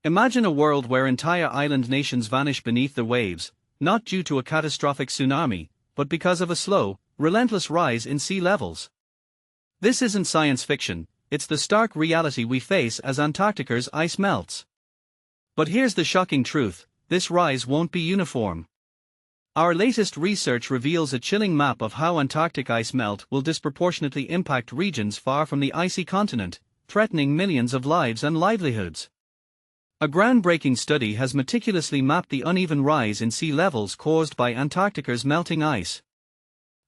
Imagine a world where entire island nations vanish beneath the waves, not due to a catastrophic tsunami, but because of a slow, relentless rise in sea levels. This isn't science fiction, it's the stark reality we face as Antarctica's ice melts. But here's the shocking truth: this rise won't be uniform. Our latest research reveals a chilling map of how Antarctic ice melt will disproportionately impact regions far from the icy continent, threatening millions of lives and livelihoods. A groundbreaking study has meticulously mapped the uneven rise in sea levels caused by Antarctica's melting ice.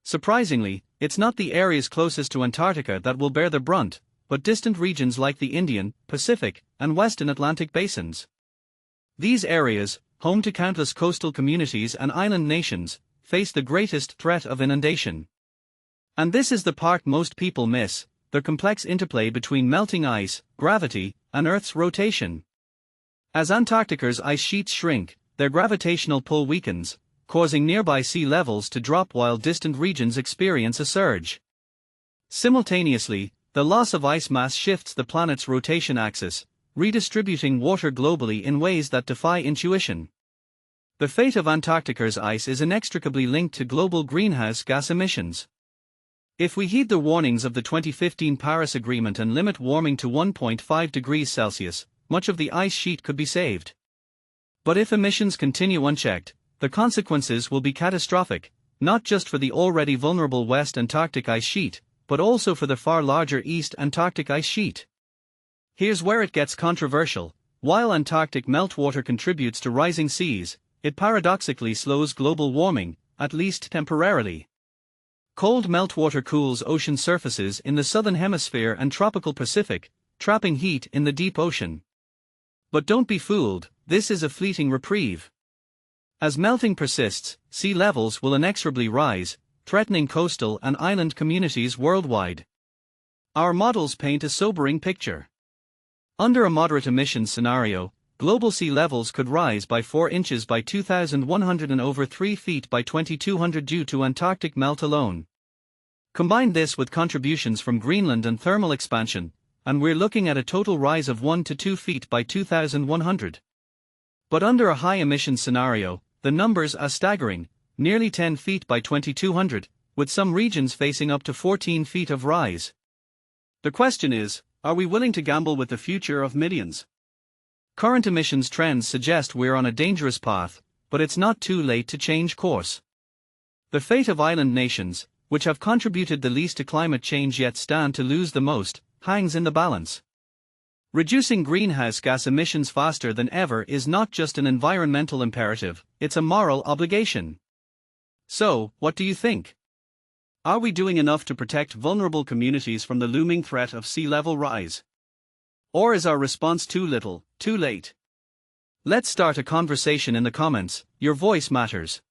Surprisingly, it's not the areas closest to Antarctica that will bear the brunt, but distant regions like the Indian, Pacific, and Western Atlantic basins. These areas, home to countless coastal communities and island nations, face the greatest threat of inundation. And this is the part most people miss: the complex interplay between melting ice, gravity, and Earth's rotation. As Antarctica's ice sheets shrink, their gravitational pull weakens, causing nearby sea levels to drop while distant regions experience a surge. Simultaneously, the loss of ice mass shifts the planet's rotation axis, redistributing water globally in ways that defy intuition. The fate of Antarctica's ice is inextricably linked to global greenhouse gas emissions. If we heed the warnings of the 2015 Paris Agreement and limit warming to 1.5 degrees Celsius, much of the ice sheet could be saved. But if emissions continue unchecked, the consequences will be catastrophic, not just for the already vulnerable West Antarctic ice sheet, but also for the far larger East Antarctic ice sheet. Here's where it gets controversial: while Antarctic meltwater contributes to rising seas, it paradoxically slows global warming, at least temporarily. Cold meltwater cools ocean surfaces in the southern hemisphere and tropical Pacific, trapping heat in the deep ocean. But don't be fooled, this is a fleeting reprieve. As melting persists, sea levels will inexorably rise, threatening coastal and island communities worldwide. Our models paint a sobering picture. Under a moderate emissions scenario, global sea levels could rise by 4 inches by 2100 and over 3 feet by 2200 due to Antarctic melt alone. Combine this with contributions from Greenland and thermal expansion, and we're looking at a total rise of 1 to 2 feet by 2100. But under a high emissions scenario, the numbers are staggering: nearly 10 feet by 2200, with some regions facing up to 14 feet of rise. The question is, are we willing to gamble with the future of millions? Current emissions trends suggest we're on a dangerous path, but it's not too late to change course. The fate of island nations, which have contributed the least to climate change yet stand to lose the most, hangs in the balance. Reducing greenhouse gas emissions faster than ever is not just an environmental imperative, it's a moral obligation. So, what do you think? Are we doing enough to protect vulnerable communities from the looming threat of sea level rise? Or is our response too little, too late? Let's start a conversation in the comments. Your voice matters.